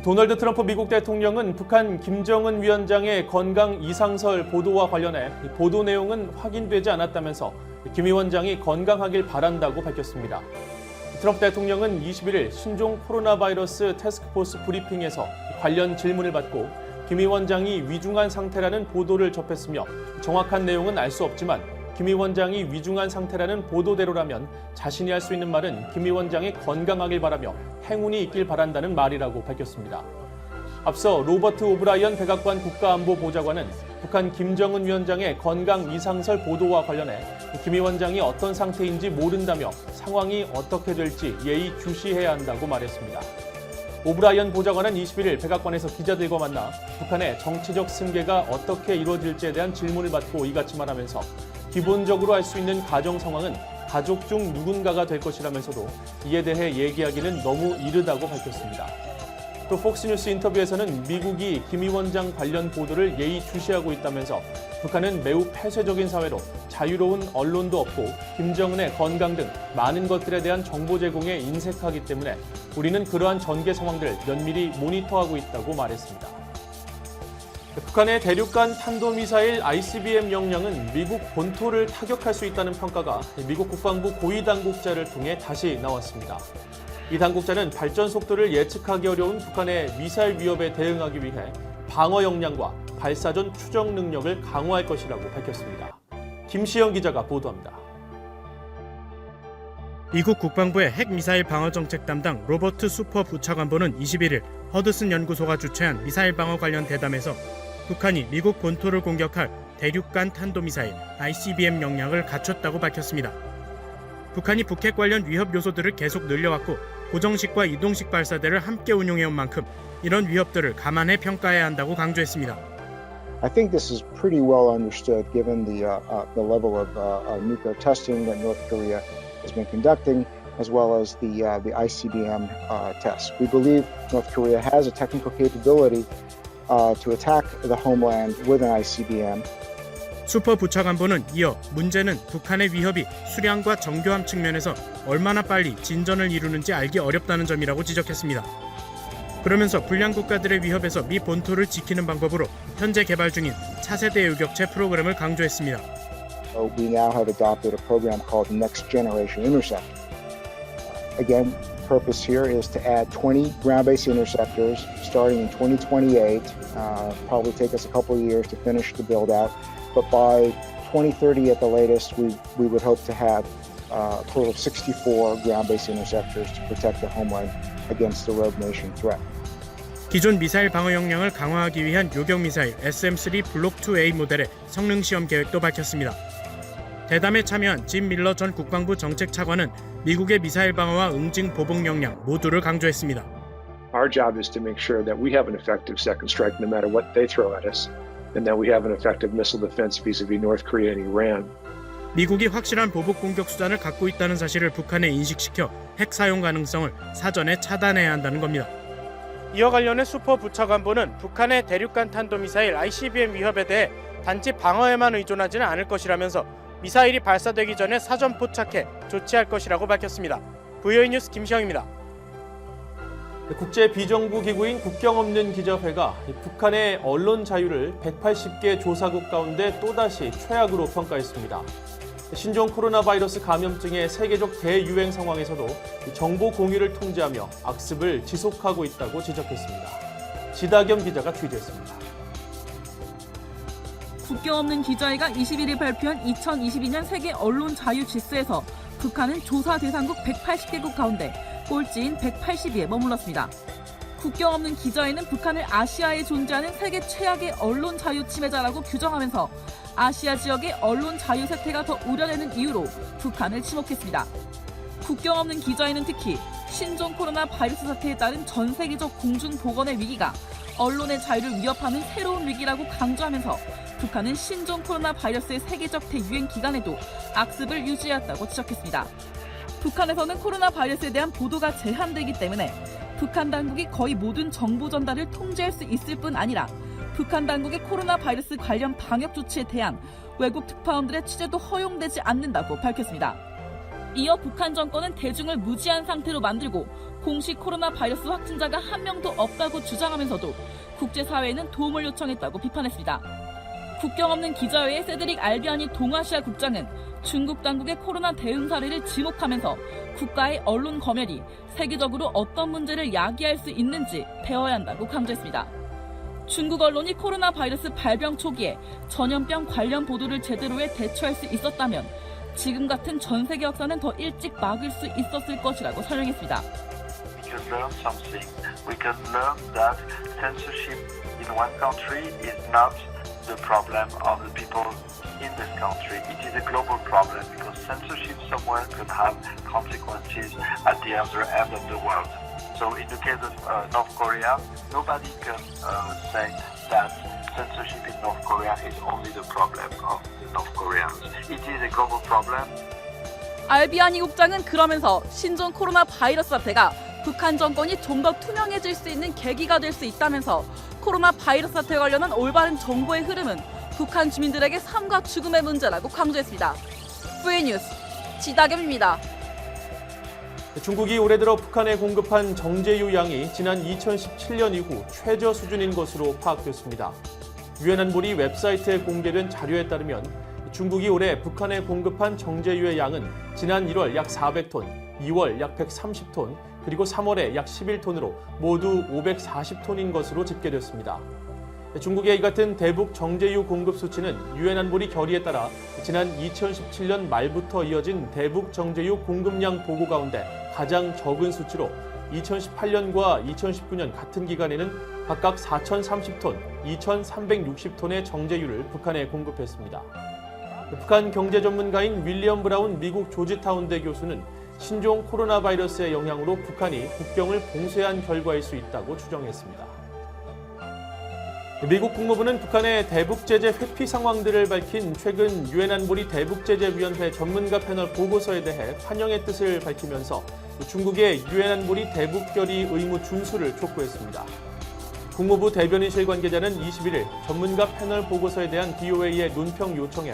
도널드 트럼프 미국 대통령은 북한 김정은 위원장의 건강 이상설 보도와 관련해 보도 내용은 확인되지 않았다면서 김 위원장이 건강하길 바란다고 밝혔습니다. 트럼프 대통령은 21일 신종 코로나 바이러스 태스크포스 브리핑에서 관련 질문을 받고 김 위원장이 위중한 상태라는 보도를 접했으며 정확한 내용은 알 수 없지만 김 위원장이 위중한 상태라는 보도대로라면 자신이 할 수 있는 말은 김 위원장이 건강하길 바라며 행운이 있길 바란다는 말이라고 밝혔습니다. 앞서 로버트 오브라이언 백악관 국가안보보좌관은 북한 김정은 위원장의 건강 이상설 보도와 관련해 김 위원장이 어떤 상태인지 모른다며 상황이 어떻게 될지 예의주시해야 한다고 말했습니다. 오브라이언 보좌관은 21일 백악관에서 기자들과 만나 북한의 정치적 승계가 어떻게 이루어질지에 대한 질문을 받고 이같이 말하면서 기본적으로 알 수 있는 가정 상황은 가족 중 누군가가 될 것이라면서도 이에 대해 얘기하기는 너무 이르다고 밝혔습니다. 또 폭스뉴스 인터뷰에서는 미국이 김 위원장 관련 보도를 예의주시하고 있다면서 북한은 매우 폐쇄적인 사회로 자유로운 언론도 없고 김정은의 건강 등 많은 것들에 대한 정보 제공에 인색하기 때문에 우리는 그러한 전개 상황들을 면밀히 모니터하고 있다고 말했습니다. 북한의 대륙간 탄도미사일 ICBM 역량은 미국 본토를 타격할 수 있다는 평가가 미국 국방부 고위 당국자를 통해 다시 나왔습니다. 이 당국자는 발전 속도를 예측하기 어려운 북한의 미사일 위협에 대응하기 위해 방어 역량과 발사전 추적 능력을 강화할 것이라고 밝혔습니다. 김시영 기자가 보도합니다. 미국 국방부의 핵미사일 방어 정책 담당 로버트 수퍼 부차관보는 21일 허드슨 연구소가 주최한 미사일 방어 관련 대담에서 북한이 미국 본토를 공격할 대륙간 탄도미사일 ICBM 역량을 갖췄다고 밝혔습니다. 북한이 북핵 관련 위협 요소들을 계속 늘려왔고 고정식과 이동식 발사대를 함께 운용해온 만큼 이런 위협들을 감안해 평가해야 한다고 강조했습니다. I think this is pretty well understood given the level of nuclear testing that North Korea has been conducting, as well as the ICBM tests. We believe North Korea has a technical capability to attack the homeland with an ICBM. 수퍼 부차관보는 이어 문제는 북한의 위협이 수량과 정교함 측면에서 얼마나 빨리 진전을 이루는지 알기 어렵다는 점이라고 지적했습니다. 그러면서 불량 국가들의 위협에서 미 본토를 지키는 방법으로 현재 개발 중인 차세대 요격체 프로그램을 강조했습니다. We now have adopted a program called Next Generation Interceptor. Again, purpose here is to add 20 ground-based interceptors starting in 2028. Probably take us a couple of years to finish the build-out, but by 2030 at the latest, we would hope to have a total of 64 ground-based interceptors to protect the homeland against the rogue nation threat. 기존 미사일 방어 역량을 강화하기 위한 요격 미사일 SM-3 블록 2A 모델의 성능 시험 계획도 밝혔습니다. 대담에 참여한 짐 밀러 전 국방부 정책차관은 미국의 미사일 방어와 응징 보복 역량 모두를 강조했습니다. Our job is to make sure that we have an effective second strike no matter what they throw at us, and that we have an effective missile defense vis-a-vis North Korea and Iran. 미국이 확실한 보복 공격 수단을 갖고 있다는 사실을 북한에 인식시켜 핵 사용 가능성을 사전에 차단해야 한다는 겁니다. 이와 관련해 수퍼 부차관보는 북한의 대륙간 탄도미사일 ICBM 위협에 대해 단지 방어에만 의존하지는 않을 것이라면서 미사일이 발사되기 전에 사전 포착해 조치할 것이라고 밝혔습니다. VOE 뉴스 김시영입니다. 국제 비정부 기구인 국경 없는 기자회가 북한의 언론 자유를 180개 조사국 가운데 또다시 최악으로 평가했습니다. 신종 코로나 바이러스 감염증의 세계적 대유행 상황에서도 정보 공유를 통제하며 악습을 지속하고 있다고 지적했습니다. 지다겸 기자가 취재했습니다. 국경 없는 기자회가 21일 발표한 2022년 세계 언론 자유 지수에서 북한은 조사 대상국 180개국 가운데 꼴찌인 182에 머물렀습니다. 국경 없는 기자회는 북한을 아시아에 존재하는 세계 최악의 언론 자유 침해자라고 규정하면서 아시아 지역의 언론 자유 쇠퇴가 더 우려되는 이유로 북한을 지목했습니다. 국경 없는 기자회는 특히 신종 코로나 바이러스 사태에 따른 전 세계적 공중보건의 위기가 언론의 자유를 위협하는 새로운 위기라고 강조하면서 북한은 신종 코로나 바이러스의 세계적 대유행 기간에도 악습을 유지해왔다고 지적했습니다. 북한에서는 코로나 바이러스에 대한 보도가 제한되기 때문에 북한 당국이 거의 모든 정보 전달을 통제할 수 있을 뿐 아니라 북한 당국의 코로나 바이러스 관련 방역 조치에 대한 외국 특파원들의 취재도 허용되지 않는다고 밝혔습니다. 이어 북한 정권은 대중을 무지한 상태로 만들고 공식 코로나 바이러스 확진자가 한 명도 없다고 주장하면서도 국제사회에는 도움을 요청했다고 비판했습니다. 국경 없는 기자회의 세드릭 알비아니 동아시아 국장은 중국 당국의 코로나 대응 사례를 지목하면서 국가의 언론 검열이 세계적으로 어떤 문제를 야기할 수 있는지 배워야 한다고 강조했습니다. 중국 언론이 코로나 바이러스 발병 초기에 전염병 관련 보도를 제대로 해 대처할 수 있었다면 지금 같은 전 세계 역사는 더 일찍 막을 수 있었을 것이라고 설명했습니다. We can learn something. We can learn that censorship in one country is not the problem of the people in this country. It is a global problem because censorship somewhere can have consequences at the other end of the world. So in the case of North Korea, nobody can say that censorship in North Korea is only the problem of the North Koreans. It is a global problem. 알비아니 국장은 그러면서 신종 코로나 바이러스 사태가 북한 정권이 좀 더 투명해질 수 있는 계기가 될 수 있다면서 코로나 바이러스 사태에 관련한 올바른 정보의 흐름은 북한 주민들에게 삶과 죽음의 문제라고 강조했습니다. 프리뉴스 지다겸입니다. 중국이 올해 들어 북한에 공급한 정제유 양이 지난 2017년 이후 최저 수준인 것으로 파악됐습니다. 유엔 안보리 웹사이트에 공개된 자료에 따르면 중국이 올해 북한에 공급한 정제유의 양은 지난 1월 약 400톤, 2월 약 130톤, 그리고 3월에 약 11톤으로 모두 540톤인 것으로 집계됐습니다. 중국의 이 같은 대북 정제유 공급 수치는 유엔 안보리 결의에 따라 지난 2017년 말부터 이어진 대북 정제유 공급량 보고 가운데 가장 적은 수치로 2018년과 2019년 같은 기간에는 각각 4,030톤, 2,360톤의 정제유를 북한에 공급했습니다. 북한 경제 전문가인 윌리엄 브라운 미국 조지타운대 교수는 신종 코로나 바이러스의 영향으로 북한이 국경을 봉쇄한 결과일 수 있다고 추정했습니다. 미국 국무부는 북한의 대북 제재 회피 상황들을 밝힌 최근 유엔 안보리 대북제재위원회 전문가 패널 보고서에 대해 환영의 뜻을 밝히면서 중국의 유엔 안보리 대북 결의 의무 준수를 촉구했습니다. 국무부 대변인실 관계자는 21일 전문가 패널 보고서에 대한 BOA의 논평 요청에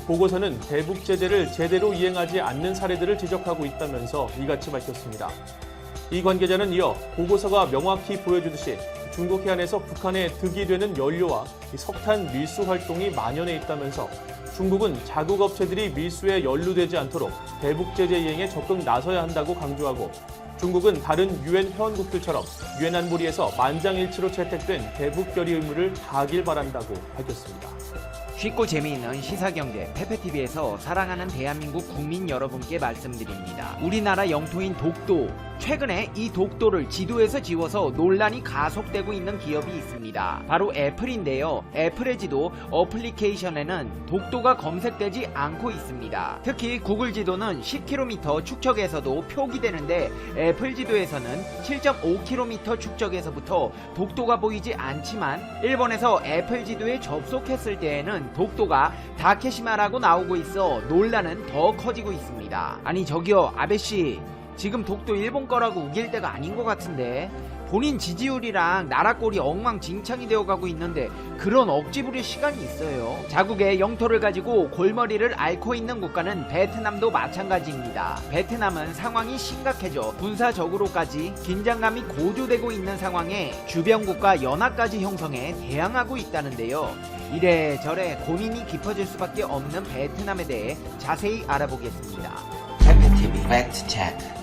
보고서는 대북 제재를 제대로 이행하지 않는 사례들을 지적하고 있다면서 이같이 밝혔습니다. 이 관계자는 이어 보고서가 명확히 보여주듯이 중국 해안에서 북한에 득이 되는 연료와 석탄 밀수 활동이 만연해 있다면서 중국은 자국 업체들이 밀수에 연루되지 않도록 대북 제재 이행에 적극 나서야 한다고 강조하고 중국은 다른 유엔 회원국들처럼 유엔 안보리에서 만장일치로 채택된 대북 결의 의무를 다하길 바란다고 밝혔습니다. 쉽고 재미있는 시사경제 페페TV에서 사랑하는 대한민국 국민 여러분께 말씀드립니다. 우리나라 영토인 독도, 최근에 이 독도를 지도에서 지워서 논란이 가속되고 있는 기업이 있습니다. 바로 애플인데요. 애플의 지도 어플리케이션에는 독도가 검색되지 않고 있습니다. 특히 구글 지도는 10km 축적에서도 표기되는데 애플 지도에서는 7.5km 축적에서부터 독도가 보이지 않지만 일본에서 애플 지도에 접속했을 때에는 독도가 다케시마라고 나오고 있어 논란은 더 커지고 있습니다. 아니 저기요 아베씨, 지금 독도 일본 거라고 우길 때가 아닌 것 같은데 본인 지지율이랑 나라 꼴이 엉망진창이 되어가고 있는데 그런 억지 부릴 시간이 있어요. 자국의 영토를 가지고 골머리를 앓고 있는 국가는 베트남도 마찬가지입니다. 베트남은 상황이 심각해져 군사적으로까지 긴장감이 고조되고 있는 상황에 주변국가 연합까지 형성해 대항하고 있다는데요. 이래저래 고민이 깊어질 수밖에 없는 베트남에 대해 자세히 알아보겠습니다. 페페TV 팩트 체크.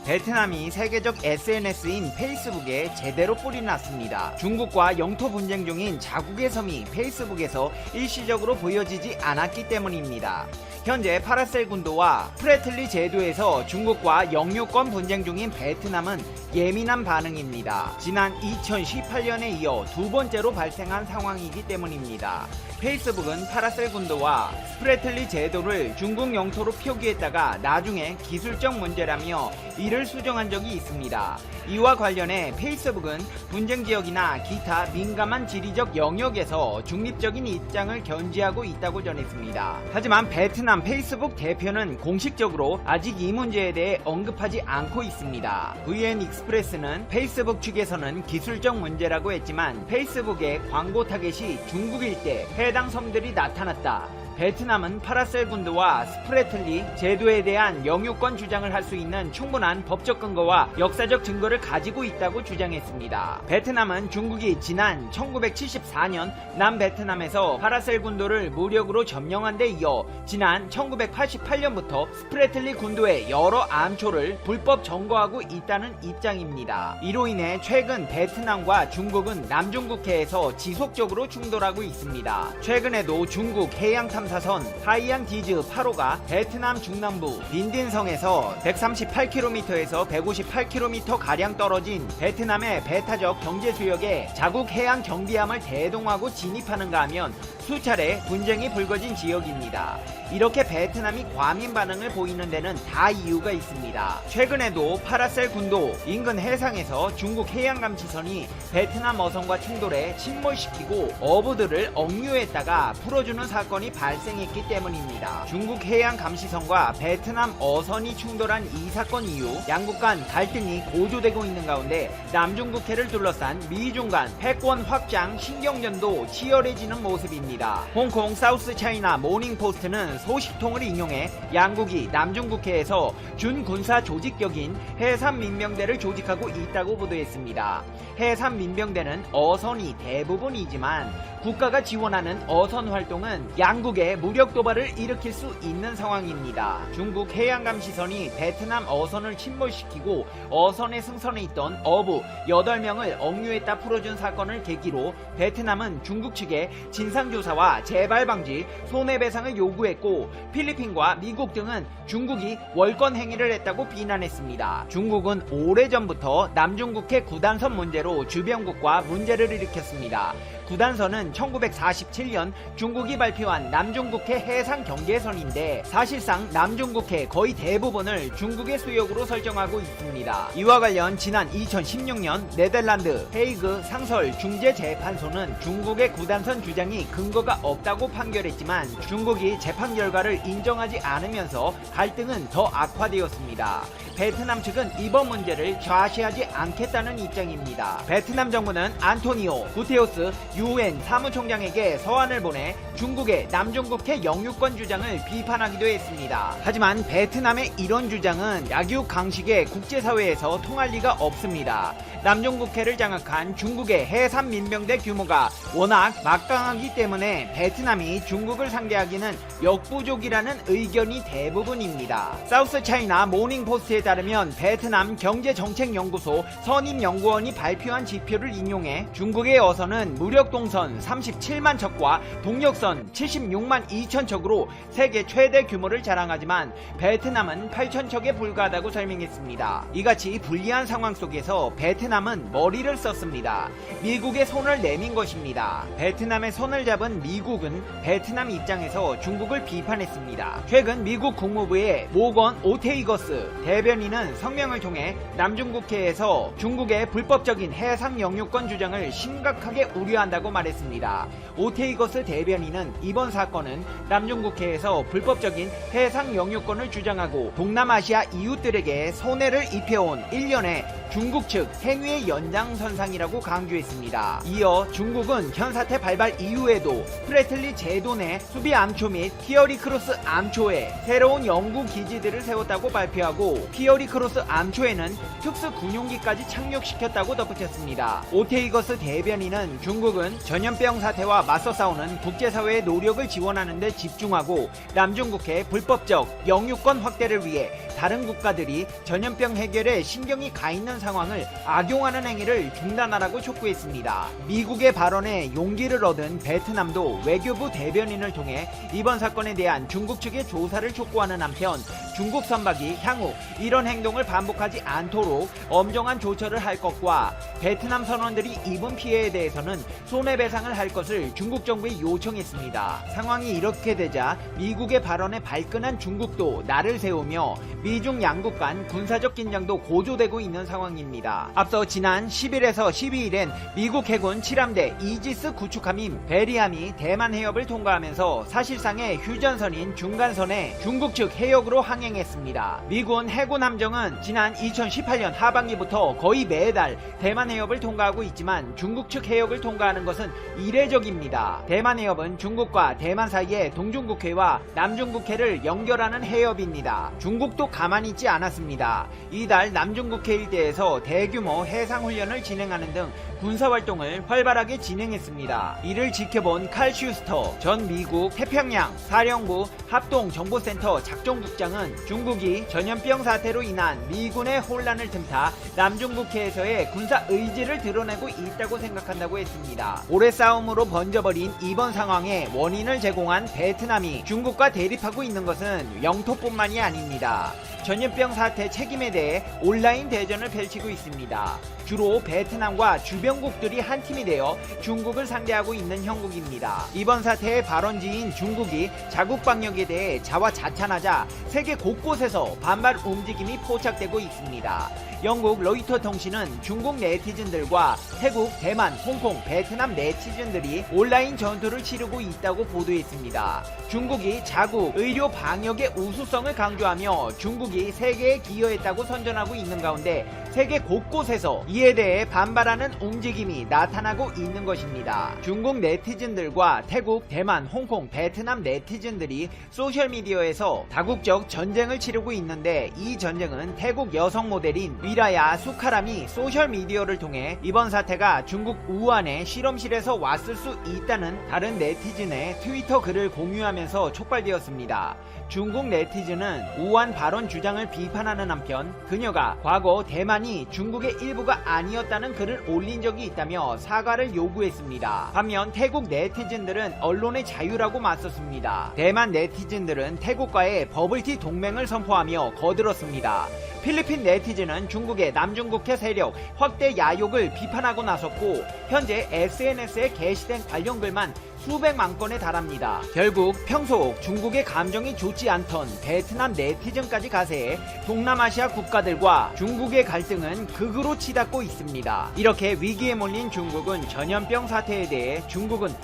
베트남이 세계적 SNS인 페이스북에 제대로 뿌리 났습니다. 중국과 영토 분쟁 중인 자국의 섬이 페이스북에서 일시적으로 보여지지 않았기 때문입니다. 현재 파라셀 군도와 프레틀리 제도에서 중국과 영유권 분쟁 중인 베트남은 예민한 반응입니다. 지난 2018년에 이어 두 번째로 발생한 상황이기 때문입니다. 페이스북은 파라셀 군도와 스프레틀리 제도를 중국 영토로 표기했다가 나중에 기술적 문제라며 이를 수정한 적이 있습니다. 이와 관련해 페이스북은 분쟁 지역이나 기타 민감한 지리적 영역에서 중립적인 입장을 견지하고 있다고 전했습니다. 하지만 베트남 페이스북 대표는 공식적으로 아직 이 문제에 대해 언급하지 않고 있습니다. VN 익스프레스는 페이스북 측에서는 기술적 문제라고 했지만 페이스북의 광고 타겟이 중국일 때 해당 섬들이 나타났다. 베트남은 파라셀 군도와 스프래틀리 제도에 대한 영유권 주장을 할 수 있는 충분한 법적 근거와 역사적 증거를 가지고 있다고 주장했습니다. 베트남은 중국이 지난 1974년 남베트남에서 파라셀 군도를 무력으로 점령한 데 이어 지난 1988년부터 스프래틀리 군도의 여러 암초를 불법 점거하고 있다는 입장입니다. 이로 인해 최근 베트남과 중국은 남중국해에서 지속적으로 충돌하고 있습니다. 최근에도 중국 해양탐사선 하이안디즈 8호가 베트남 중남부 빈딘성에서 138km에서 158km 가량 떨어진 베트남의 배타적 경제수역에 자국 해양 경비함을 대동하고 진입하는가 하면 수차례 분쟁이 불거진 지역입니다. 이렇게 베트남이 과민 반응을 보이는 데는 다 이유가 있습니다. 최근에도 파라셀 군도 인근 해상에서 중국 해양감시선이 베트남 어선과 충돌해 침몰시키고 어부들을 억류했다가 풀어주는 사건이 발생했기 때문입니다. 중국 해양감시선과 베트남 어선이 충돌한 이 사건 이후 양국 간 갈등이 고조되고 있는 가운데 남중국해를 둘러싼 미중 간 패권 확장 신경전도 치열해지는 모습입니다. 홍콩 사우스 차이나 모닝포스트는 소식통을 인용해 양국이 남중국해에서 준군사 조직격인 해삼민병대를 조직하고 있다고 보도했습니다. 해삼민병대는 어선이 대부분이지만 국가가 지원하는 어선 활동은 양국의 무력 도발을 일으킬 수 있는 상황입니다. 중국 해양감시선이 베트남 어선을 침몰시키고 어선에 승선해 있던 어부 8명을 억류했다 풀어준 사건을 계기로 베트남은 중국 측에 진상조사와 재발방지, 손해배상을 요구했고 필리핀과 미국 등은 중국이 월권 행위를 했다고 비난했습니다. 중국은 오래전부터 남중국해 구단선 문제로 주변국과 문제를 일으켰습니다. 구단선은 1947년 중국이 발표한 남중국해 해상 경계선인데 사실상 남중국해 거의 대부분을 중국의 수역으로 설정하고 있습니다. 이와 관련 지난 2016년 네덜란드 헤이그 상설 중재재판소는 중국의 구단선 주장이 근거가 없다고 판결했지만 중국이 재판 결과를 인정하지 않으면서 갈등은 더 악화되었습니다. 베트남 측은 이번 문제를 좌시하지 않겠다는 입장입니다. 베트남 정부는 안토니오 구테우스 UN 사무총장에게 서한을 보내 중국의 남중국해 영유권 주장을 비판하기도 했습니다. 하지만 베트남의 이런 주장은 약육 강식의 국제사회에서 통할 리가 없습니다. 남중국해를 장악한 중국의 해삼민병대 규모가 워낙 막강하기 때문에 베트남이 중국을 상대하기는 역부족이라는 의견이 대부분입니다. 사우스 차이나 모닝포스트에 따르면 베트남 경제정책연구소 선임연구원이 발표한 지표를 인용해 중국의 어선은 무력동선 37만 척과 동력선 76만 2천 척으로 세계 최대 규모를 자랑하지만 베트남은 8천 척에 불과하다고 설명했습니다. 이같이 불리한 상황 속에서 베트남은 머리를 썼습니다. 미국의 손을 내민 것입니다. 베트남의 손을 잡은 미국은 베트남 입장에서 중국을 비판했습니다. 최근 미국 국무부의 모건 오테이거스 대변인은 성명을 통해 남중국해에서 중국의 불법적인 해상 영유권 주장을 심각하게 우려한다고 말했습니다. 오테이거스 대변인은 이번 사건은 남중국해에서 불법적인 해상 영유권을 주장하고 동남아시아 이웃들에게 손해를 입혀온 일련의 중국 측 행위의 연장선상이라고 강조했습니다. 이어 중국은 현 사태 발발 이후에도 프레틀리 제도 내 수비 암초 및 피어리 크로스 암초에 새로운 연구 기지들을 세웠다고 발표하고 피어리 크로스 암초에는 특수 군용기까지 착륙시켰다고 덧붙였습니다. 오테이거스 대변인은 중국은 전염병 사태와 맞서 싸우는 국제사회의 노력을 지원하는 데 집중하고 남중국해 불법적 영유권 확대를 위해 다른 국가들이 전염병 해결에 신경이 가 있는 상황을 악용하는 행위를 중단하라고 촉구했습니다. 미국의 발언에 용기를 얻은 베트남도 외교부 대변인을 통해 이번 사건에 대한 중국 측의 조사를 촉구하는 한편 중국 선박이 향후 이런 행동을 반복하지 않도록 엄정한 조처를 할 것과 베트남 선원들이 입은 피해에 대해서는 손해배상을 할 것을 중국 정부에 요청했습니다. 상황이 이렇게 되자 미국의 발언에 발끈한 중국도 날을 세우며 미중 양국 간 군사적 긴장도 고조되고 있는 상황입니다. 앞서 지난 10일에서 12일엔 미국 해군 7함대 이지스 구축함인 베리함이 대만 해협을 통과하면서 사실상의 휴전선인 중간선에 중국 측 해역으로 항행했습니다. 미군 해군 함정은 지난 2018년 하반기부터 거의 매달 대만 해협을 통과하고 있지만 중국 측 해역을 통과하는 것은 이례적입니다. 대만 해협은 중국과 대만 사이에 동중국해와 남중국해를 연결하는 해협입니다. 중국도 가만히 있지 않았습니다. 이달 남중국해 일대에서 대규모 해상훈련을 진행하는 등 군사활동을 활발하게 진행했습니다. 이를 지켜본 칼 슈스터 전 미국 태평양 사령부 합동정보센터 작전국장은 중국이 전염병 사태로 인한 미군의 혼란을 틈타 남중국해에서의 군사 의지를 드러내고 있다고 생각한다고 했습니다. 오래 싸움으로 번져버린 이번 상황의 원인을 제공한 베트남이 중국과 대립하고 있는 것은 영토뿐만이 아닙니다. 전염병 사태 책임에 대해 온라인 대전을 펼치고 있습니다. 주로 베트남과 주변국들이 한 팀이 되어 중국을 상대하고 있는 형국입니다. 이번 사태의 발원지인 중국이 자국 방역에 대해 자화자찬하자 세계 곳곳에서 반발 움직임이 포착되고 있습니다. 영국 로이터 통신은 중국 네티즌들과 태국, 대만, 홍콩, 베트남 네티즌들이 온라인 전투를 치르고 있다고 보도했습니다. 중국이 자국 의료 방역의 우수성을 강조하며 중국이 세계에 기여했다고 선전하고 있는 가운데 세계 곳곳에서 이에 대해 반발하는 움직임이 나타나고 있는 것입니다. 중국 네티즌들과 태국, 대만, 홍콩, 베트남 네티즌들이 소셜미디어에서 다국적 전쟁을 치르고 있는데 이 전쟁은 태국 여성 모델인 위라야 수카람이 소셜미디어를 통해 이번 사태가 중국 우한의 실험실에서 왔을 수 있다는 다른 네티즌의 트위터 글을 공유하면서 촉발되었습니다. 중국 네티즌은 우한 발언 주장을 비판하는 한편 그녀가 과거 대만이 중국의 일부가 아니었다는 글을 올린 적이 있다며 사과를 요구했습니다. 반면 태국 네티즌들은 언론의 자유라고 맞섰습니다. 대만 네티즌들은 태국과의 버블티 동맹을 선포하며 거들었습니다. 필리핀 네티즌은 중국의 남중국해 세력 확대 야욕을 비판하고 나섰고 현재 SNS에 게시된 관련 글만 수백만 건에 달합니다. 결국 평소 중국의 감정이 좋지 않던 베트남 네티즌까지 가세해 동남아시아 국가들과 중국의 갈등은 극으로 치닫고 있습니다. 이렇게 위기에 몰린 중국은 전염병 사태에 대해 중국은